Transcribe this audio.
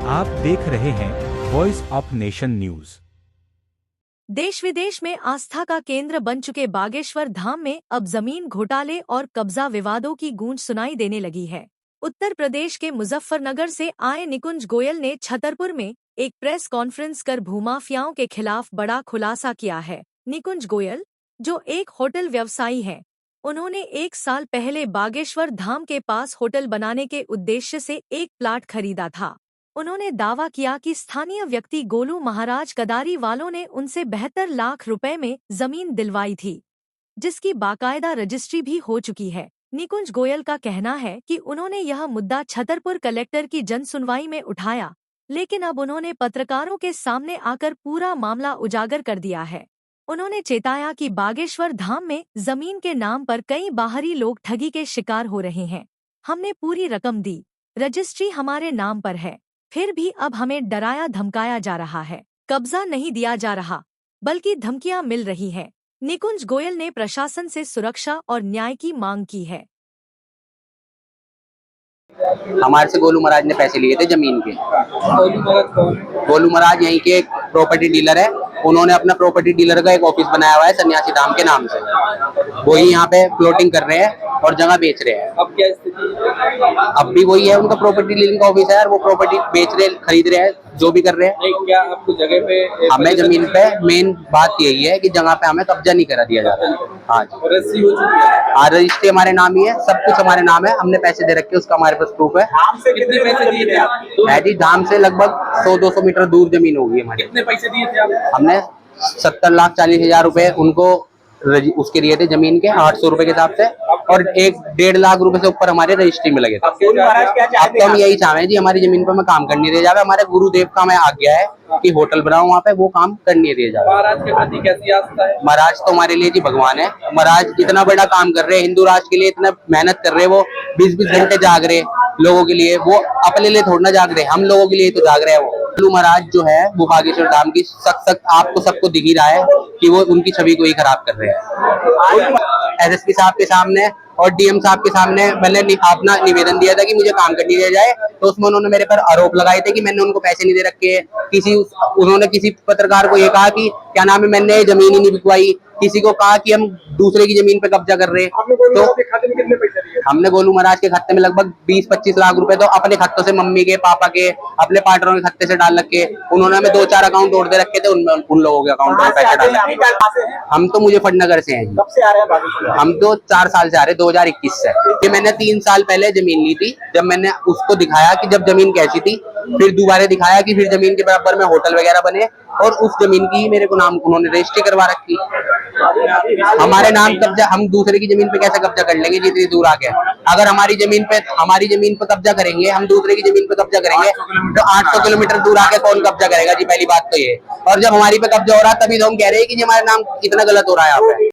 आप देख रहे हैं वॉइस ऑफ नेशन न्यूज। देश विदेश में आस्था का केंद्र बन चुके बागेश्वर धाम में अब जमीन घोटाले और कब्जा विवादों की गूंज सुनाई देने लगी है। उत्तर प्रदेश के मुजफ्फरनगर से आए निकुंज गोयल ने छतरपुर में एक प्रेस कॉन्फ्रेंस कर भूमाफियाओं के खिलाफ बड़ा खुलासा किया है। निकुंज गोयल, जो एक होटल व्यवसायी हैं, उन्होंने 1 साल पहले बागेश्वर धाम के पास होटल बनाने के उद्देश्य से एक प्लाट खरीदा था। उन्होंने दावा किया कि स्थानीय व्यक्ति गोलू महाराज कदारी वालों ने उनसे 72 लाख रुपए में जमीन दिलवाई थी, जिसकी बाकायदा रजिस्ट्री भी हो चुकी है। निकुंज गोयल का कहना है कि उन्होंने यह मुद्दा छतरपुर कलेक्टर की जनसुनवाई में उठाया, लेकिन अब उन्होंने पत्रकारों के सामने आकर पूरा मामला उजागर कर दिया है। उन्होंने चेताया कि बागेश्वर धाम में जमीन के नाम पर कई बाहरी लोग ठगी के शिकार हो रहे हैं। हमने पूरी रकम दी, रजिस्ट्री हमारे नाम पर है, फिर भी अब हमें डराया धमकाया जा रहा है। कब्जा नहीं दिया जा रहा, बल्कि धमकियां मिल रही हैं। निकुंज गोयल ने प्रशासन से सुरक्षा और न्याय की मांग की है। हमारे से गोलू महाराज ने पैसे लिए थे जमीन के। गोलू महाराज कौन? गोलू महाराज यहीं के एक प्रॉपर्टी डीलर है। उन्होंने अपना प्रॉपर्टी डीलर का एक ऑफिस बनाया हुआ है सन्यासी धाम के नाम से। वही यहाँ पे प्लॉटिंग कर रहे हैं और जगह बेच रहे हैं। अब क्या स्थिति है? अब भी वही है, उनका प्रॉपर्टी डीलिंग का ऑफिस है और वो प्रॉपर्टी बेच रहे, खरीद रहे हैं, जो भी कर रहे हैं। नहीं, क्या आपको जगह पे हमें जमीन पे मेन बात यही है कि जगह पे हमें कब्जा नहीं करा दिया जाता। हाँ जी, रजिस्ट्री हो चुकी है। हाँ, रजिस्ट्री हमारे नाम ही है, सब कुछ हमारे नाम है। हमने पैसे दे रखे, उसका हमारे पास प्रूफ है। धाम से कितने पैसे दिए थे आप? है जी, धाम से लगभग 100-200 मीटर दूर जमीन होगी हमारी। कितने पैसे दिए थे आप? हमने 70,40,000 रुपए उनको उसके लिए थे जमीन के 800 रुपए के हिसाब से, और 1-1.5 लाख रुपए से ऊपर हमारे रजिस्ट्री में लगे थे। अब तो हम यही चाह रहे हैं जी, हमारी जमीन पर हमें काम करने दिया जाए। हमारे गुरुदेव का हमें आज्ञा है कि होटल बनाओ वहाँ पे, वो काम करने दिया जाए। महाराज के प्रति कैसी आस्था है? महाराज तो हमारे लिए जी भगवान है। महाराज इतना बड़ा काम कर रहे हैं, हिंदू राष्ट्र के लिए इतना मेहनत कर रहे हैं। वो 20-20 घंटे जाग रहे लोगों के लिए, वो अपने लिए थोड़ा ना जाग रहे, हम लोगों के लिए तो जाग रहे हैं। वो गोलू महाराज जो है वो बागेश्वर धाम की सख्त आपको सबको दिख ही रहा है कि वो उनकी छवि को ही खराब कर रहे हैं। एसएसपी साहब के सामने और डीएम साहब के सामने मैंने अपना निवेदन दिया था कि मुझे काम करने दिया जाए, तो उसमें उन्होंने मेरे पर आरोप लगाए थे कि मैंने उनको पैसे नहीं दे रखे। उन्होंने किसी पत्रकार को ये कहा कि क्या नाम है, मैंने जमीन ही नहीं बिकवाई। किसी को कहा कि हम दूसरे की जमीन पे कब्जा कर रहे हैं। तो कितने पैसे दिए? हमने गोलू महाराज के खाते में लगभग 20-25 लाख रुपए तो अपने खातों से, मम्मी के, पापा के, अपने पार्टनरों के खाते से डाल रखे। उन्होंने हमें 2-4 अकाउंट और दे रखे थे, उनमें उन लोगों के अकाउंट में पैसा डाल रखे। हम तो मुजफ्फरनगर से हैं। कब से आ रहे हैं बागेश्वर? हम तो 4 साल से आ रहे, 2021 से। कि मैंने 3 साल पहले जमीन ली थी, जब मैंने उसको दिखाया कि जब जमीन कैसी थी, फिर दोबारा दिखाया कि फिर जमीन के बराबर में होटल वगैरह बने, और उस जमीन की मेरे को नाम उन्होंने रजिस्ट्री करवा रखी। हमारे नाम कब्जा, हम दूसरे की जमीन पे कैसे कब्जा कर लेंगे जितनी दूर आके? अगर हमारी जमीन पे कब्जा करेंगे, हम दूसरे की जमीन पे कब्जा करेंगे, तो 800 किलोमीटर दूर आके कौन कब्जा करेगा जी? पहली बात तो ये। और जब हमारी पे कब्जा हो रहा है तभी तो हम कह रहे हैं कि हमारा नाम इतना गलत हो रहा है यहाँ पे।